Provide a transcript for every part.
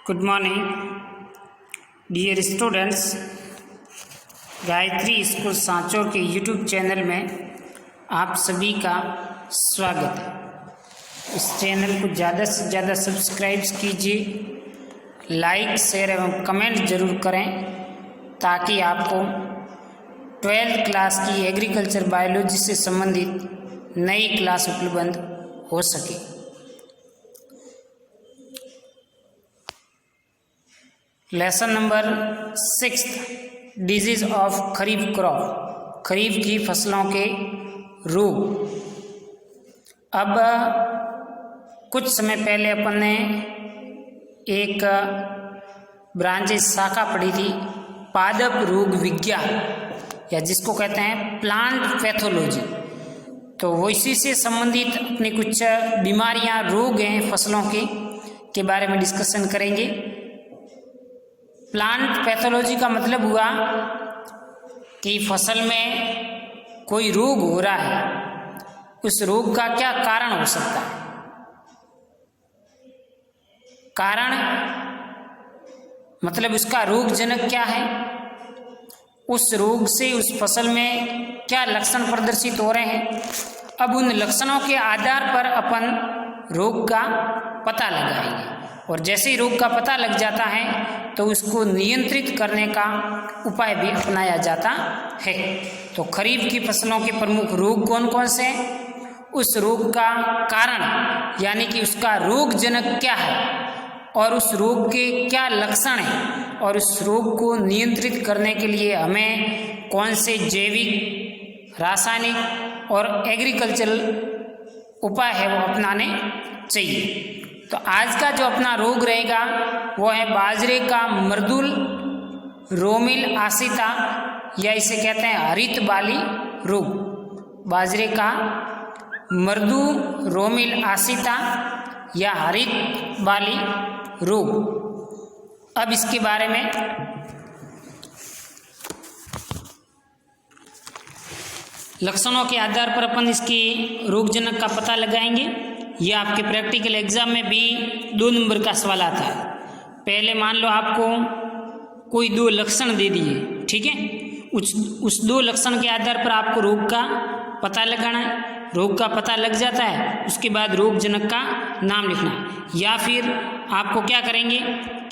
Good morning dear students. Gayatri school Sanchore के YouTube channel में आप सभी का स्वागत है। इस चैनल को ज़्यादा से ज़्यादा सब्सक्राइब कीजिए, लाइक शेयर एवं कमेंट ज़रूर करें ताकि आपको 12th क्लास की एग्रीकल्चर बायोलॉजी से संबंधित नई क्लास उपलब्ध हो सके। Lesson number 6 disease of kharif crop, kharif की फसलों के रोग। अब कुछ समय पहले अपन ने एक ब्रांच शाखा पढ़ी थी पादप रोग विज्ञान, या जिसको कहते हैं प्लांट पैथोलॉजी। तो वो इसी से संबंधित अपनी कुछ बीमारियां, रोग हैं फसलों के बारे में डिस्कशन करेंगे। प्लांट पैथोलॉजी का मतलब हुआ कि फसल में कोई रोग हो रहा है, उस रोग का क्या कारण हो सकता है। कारण मतलब उसका रोगजनक क्या है, उस रोग से उस फसल में क्या लक्षण प्रदर्शित हो रहे हैं। अब उन लक्षणों के आधार पर अपन रोग का पता लगाएंगे, और जैसे ही रोग का पता लग जाता है तो उसको नियंत्रित करने का उपाय भी अपनाया जाता है। तो खरीफ की फसलों के प्रमुख रोग कौन कौन से हैं, उस रोग का कारण यानी कि उसका रोगजनक क्या है, और उस रोग के क्या लक्षण हैं, और उस रोग को नियंत्रित करने के लिए हमें कौन से जैविक, रासायनिक और एग्रीकल्चरल उपाय है वो अपनाने चाहिए। तो आज का जो अपना रोग रहेगा वो है बाजरे का मर्दुल रोमिल आसिता, या इसे कहते हैं हरित बाली रोग। बाजरे का मर्दू रोमिल आसिता या हरित बाली रोग। अब इसके बारे में लक्षणों के आधार पर अपन इसकी रोगजनक का पता लगाएंगे। यह आपके प्रैक्टिकल एग्जाम में भी 2 नंबर का सवाल आता है। पहले मान लो आपको कोई 2 लक्षण दे दिए, ठीक है। उस 2 लक्षण के आधार पर आपको रोग का पता लगाना है। रोग का पता लग जाता है, उसके बाद रोगजनक का नाम लिखना है। या फिर आपको क्या करेंगे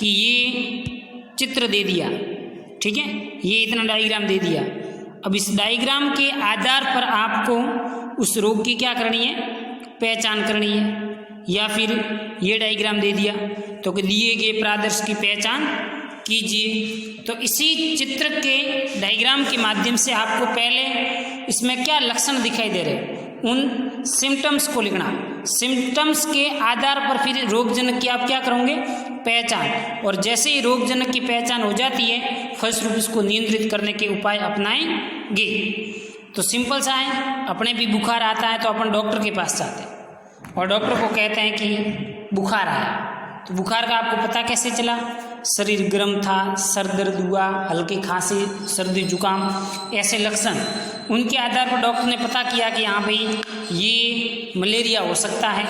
कि ये चित्र दे दिया, ठीक है, ये इतना डायग्राम दे दिया। अब इस डायग्राम के आधार पर आपको उस रोग की क्या करनी है, पहचान करनी है। या फिर ये डायग्राम दे दिया तो दिए गए प्रादर्श की पहचान कीजिए। तो इसी चित्र के डायग्राम के माध्यम से आपको पहले इसमें क्या लक्षण दिखाई दे रहे हैं उन सिम्टम्स को लिखना। सिम्टम्स के आधार पर फिर रोगजनक की आप क्या करोगे, पहचान। और जैसे ही रोगजनक की पहचान हो जाती है फलस्वरूप इसको नियंत्रित करने के उपाय अपनाएंगे। तो सिंपल सा है, अपने भी बुखार आता है तो अपन डॉक्टर के पास जाते हैं और डॉक्टर को कहते हैं कि बुखार आया। तो बुखार का आपको पता कैसे चला, शरीर गर्म था, सर दर्द हुआ, हल्की खांसी, सर्दी जुकाम, ऐसे लक्षण। उनके आधार पर डॉक्टर ने पता किया कि हाँ भाई ये मलेरिया हो सकता है।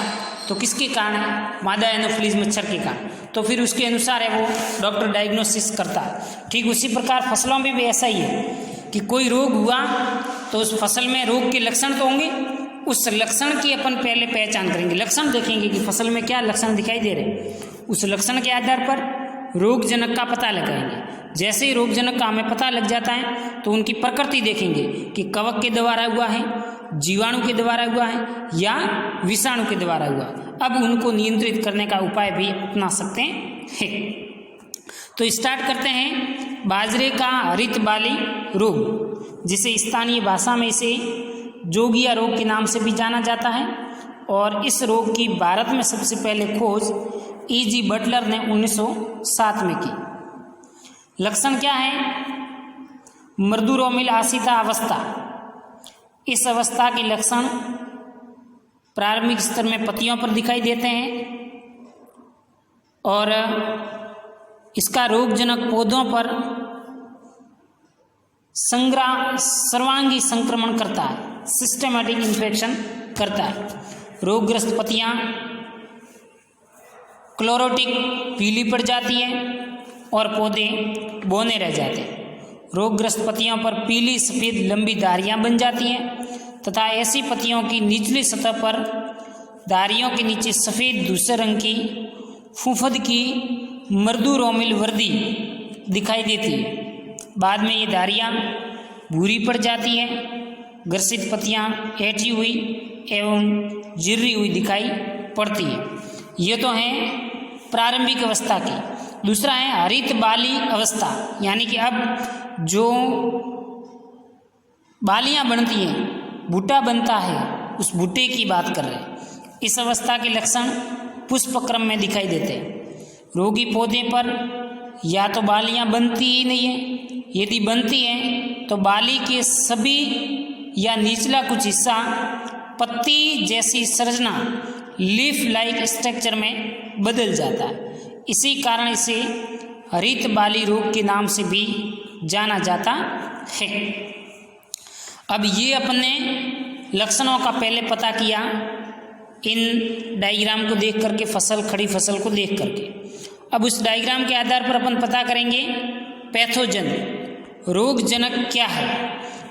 तो किसके कारण है, मादा एनोफिलीज मच्छर के कारण। तो फिर उसके अनुसार है वो डॉक्टर डायग्नोसिस करता है। ठीक उसी प्रकार फसलों में भी ऐसा ही है कि कोई रोग हुआ तो उस फसल में रोग के लक्षण तो होंगे, उस लक्षण की अपन पहले पहचान करेंगे। लक्षण देखेंगे कि फसल में क्या लक्षण दिखाई दे रहे हैं, उस लक्षण के आधार पर रोगजनक का पता लगाएंगे। जैसे ही रोगजनक का हमें पता लग जाता है तो उनकी प्रकृति देखेंगे कि कवक के द्वारा हुआ है, जीवाणु के द्वारा हुआ है या विषाणु के द्वारा हुआ है। अब उनको नियंत्रित करने का उपाय भी अपना सकते हैं। तो स्टार्ट करते हैं बाजरे का हरित बाली रोग, जिसे स्थानीय भाषा में इसे जोगिया रोग के नाम से भी जाना जाता है। और इस रोग की भारत में सबसे पहले खोज E.G. बटलर ने 1907 में की। लक्षण क्या है, मृदु रोमिल आसिता अवस्था। इस अवस्था के लक्षण प्रारंभिक स्तर में पत्तियों पर दिखाई देते हैं और इसका रोगजनक पौधों पर सर्वांगी संक्रमण करता है, सिस्टेमेटिक इन्फेक्शन करता है। रोगग्रस्त पत्तियां क्लोरोटिक पीली पड़ जाती है और पौधे बौने रह जाते हैं। रोगग्रस्त पत्तियों पर पीली सफ़ेद लंबी धारियाँ बन जाती हैं तथा ऐसी पत्तियों की निचली सतह पर धारियों के नीचे सफ़ेद धूसर रंग की फूफद की मृदु रोमिल वर्दी दिखाई देती है। बाद में ये धारियाँ भूरी पड़ जाती हैं। ग्रसित पत्तियाँ ऐंठी हुई एवं जिर्री हुई दिखाई पड़ती है। ये तो हैं प्रारंभिक अवस्था की। दूसरा है हरित बाली अवस्था, यानी कि अब जो बालियाँ बनती हैं, भुट्टा बनता है, उस भुट्टे की बात कर रहे हैं। इस अवस्था के लक्षण पुष्पक्रम में दिखाई देते हैं। रोगी पौधे पर या तो बालियाँ बनती ही नहीं है, यदि बनती हैं तो बाली के सभी या निचला कुछ हिस्सा पत्ती जैसी संरचना लीफ लाइक स्ट्रक्चर में बदल जाता है। इसी कारण इसे हरित बाली रोग के नाम से भी जाना जाता है। अब ये अपने लक्षणों का पहले पता किया इन डायग्राम को देख करके, फसल खड़ी फसल को देख करके। अब उस डायग्राम के आधार पर अपन पता करेंगे पैथोजन, रोगजनक क्या है।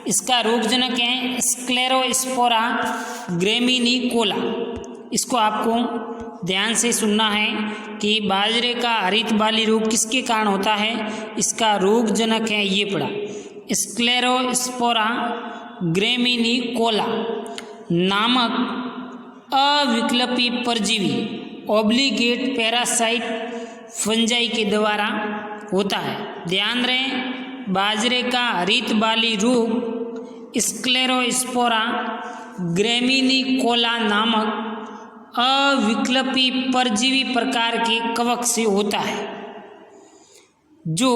इसका रोगजनक है स्क्लेरोस्पोरा ग्रेमिनिकोला। इसको आपको ध्यान से सुनना है कि बाजरे का हरित बाली रोग किसके कारण होता है। इसका रोगजनक है ये पड़ा, स्क्लेरोस्पोरा ग्रेमिनिकोला नामक अविकल्पी परजीवी ऑब्लिगेट पैरासाइट फंजाई के द्वारा होता है। ध्यान रहे, बाजरे का हरित बाली रोग स्क्लेरोस्पोरा ग्रेमिनिकोला नामक अविकल्पी परजीवी प्रकार के कवक से होता है, जो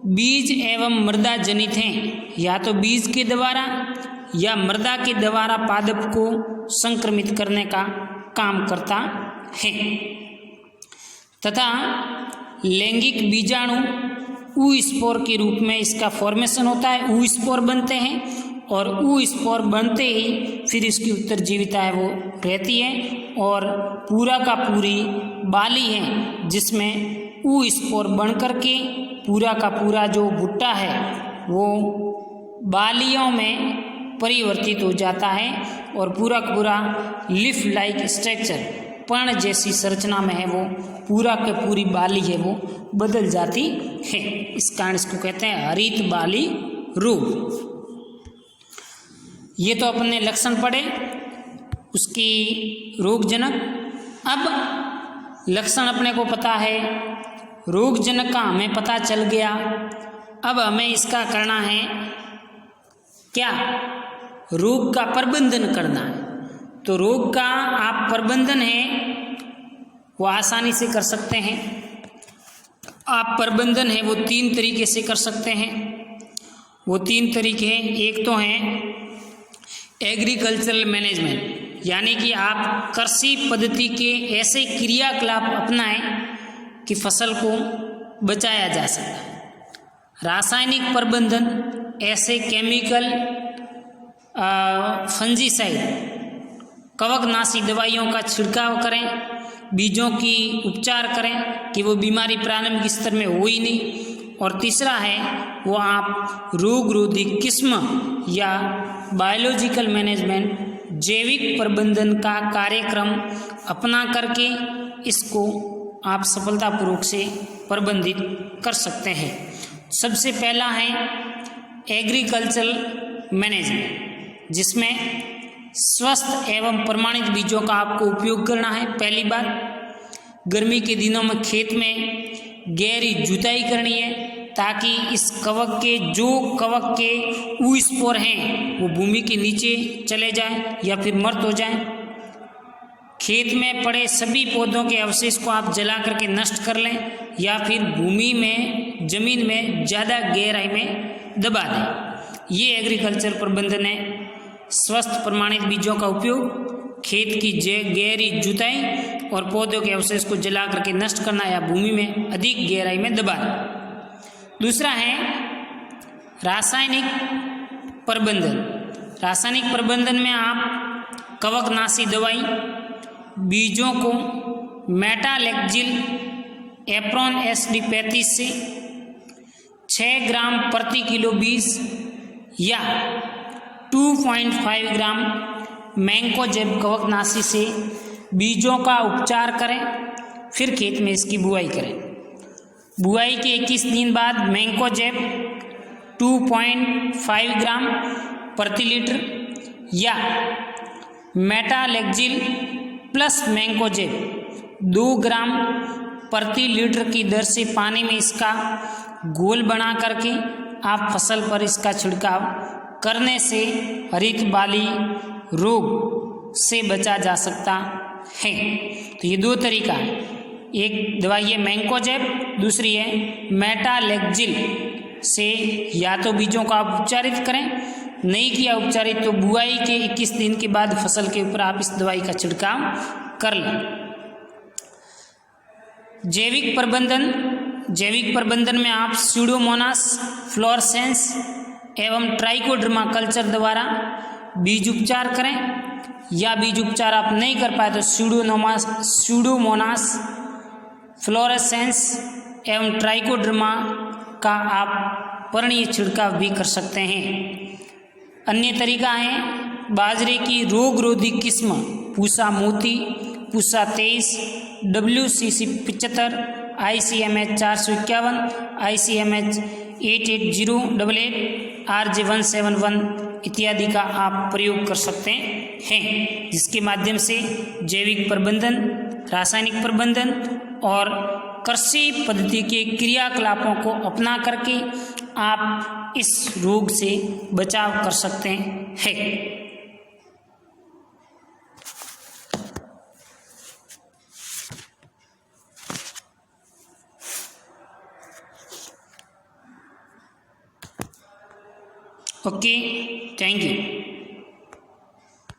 बीज एवं मृदा जनित हैं। या तो बीज के द्वारा या मृदा के द्वारा पादप को संक्रमित करने का काम करता है तथा लैंगिक बीजाणु ऊ स्पोर के रूप में इसका फॉर्मेशन होता है। ऊ स्पोर बनते हैं और ऊ स्पोर बनते ही फिर इसकी उत्तरजीविता है वो रहती है और पूरा का पूरी बाली है जिसमें ऊ स्पोर बन करके पूरा का पूरा जो भुट्टा है वो बालियों में परिवर्तित हो जाता है और पूरा का पूरा लिफ लाइक स्ट्रक्चर पर्ण जैसी संरचना में है वो पूरा के पूरी बाली है वो बदल जाती है। इस कारण इसको कहते हैं हरित बाली रोग। ये तो अपने लक्षण पड़े उसकी रोगजनक। अब लक्षण अपने को पता है, रोगजनक का हमें पता चल गया। अब हमें इसका करना है क्या, रोग का प्रबंधन करना है। तो रोग का आप प्रबंधन है वो आसानी से कर सकते हैं। आप प्रबंधन है वो 3 तरीके से कर सकते हैं। वो 3 तरीके हैं, एक तो हैं एग्रीकल्चरल मैनेजमेंट, यानी कि आप कृषि पद्धति के ऐसे क्रियाकलाप अपनाएं कि फसल को बचाया जा सकता। रासायनिक प्रबंधन, ऐसे केमिकल फंजीसाइड कवकनाशी दवाइयों का छिड़काव करें, बीजों की उपचार करें कि वो बीमारी प्रारंभिक स्तर में हो ही नहीं। और तीसरा है वो आप रोग रोधी किस्म या बायोलॉजिकल मैनेजमेंट, जैविक प्रबंधन का कार्यक्रम अपना करके इसको आप सफलतापूर्वक से प्रबंधित कर सकते हैं। सबसे पहला है एग्रीकल्चरल मैनेजमेंट, जिसमें स्वस्थ एवं प्रमाणित बीजों का आपको उपयोग करना है। पहली बात, गर्मी के दिनों में खेत में गहरी जुताई करनी है ताकि इस कवक के जो कवक के ऊ स्पोर हैं वो भूमि के नीचे चले जाएं या फिर मृत हो जाएं। खेत में पड़े सभी पौधों के अवशेष को आप जला करके नष्ट कर लें या फिर भूमि में ज़मीन में ज़्यादा गहराई में दबा दें। ये एग्रीकल्चर प्रबंधन है। स्वस्थ प्रमाणित बीजों का उपयोग, खेत की गहरी जुताई और पौधों के अवशेष को जला करके नष्ट करना या भूमि में अधिक गहराई में दबाना। दूसरा है रासायनिक प्रबंधन। रासायनिक प्रबंधन में आप कवकनाशी दवाई बीजों को मेटालेक्जिल एप्रोन SD 35 से 6 ग्राम प्रति किलो बीज या 2.5 ग्राम मैंकोजेब कवकनाशी से बीजों का उपचार करें, फिर खेत में इसकी बुआई करें। बुआई के 21 दिन बाद मैंकोजेब 2.5 ग्राम प्रति लीटर या मेटालेक्जिल प्लस मैंकोजेब 2 ग्राम प्रति लीटर की दर से पानी में इसका घोल बना करके आप फसल पर इसका छिड़काव करने से हरित बाली रोग से बचा जा सकता है। तो ये 2 तरीका है, एक दवाई है मैंकोजेब, दूसरी है मेटालेक्जिल से या तो बीजों का आप उपचारित करें, नहीं किया उपचारित तो बुआई के 21 दिन के बाद फसल के ऊपर आप इस दवाई का छिड़काव कर लें। जैविक प्रबंधन में आप स्यूडोमोनास फ्लोरेसेंस एवं ट्राइकोडर्मा कल्चर द्वारा बीज उपचार करें, या बीज उपचार आप नहीं कर पाए तो स्यूडोमोनास फ्लोरेसेंस एवं ट्राइकोडर्मा का आप पर्णीय छिड़काव भी कर सकते हैं। अन्य तरीका है बाजरे की रोगरोधी किस्म पूसा मोती, Pusa 23, WCC 75, ICMH 451, ICMH 88088, RJ 171 इत्यादि का आप प्रयोग कर सकते हैं, जिसके माध्यम से जैविक प्रबंधन, रासायनिक प्रबंधन और कृषि पद्धति के क्रियाकलापों को अपना करके आप इस रोग से बचाव कर सकते हैं। Okay, thank you.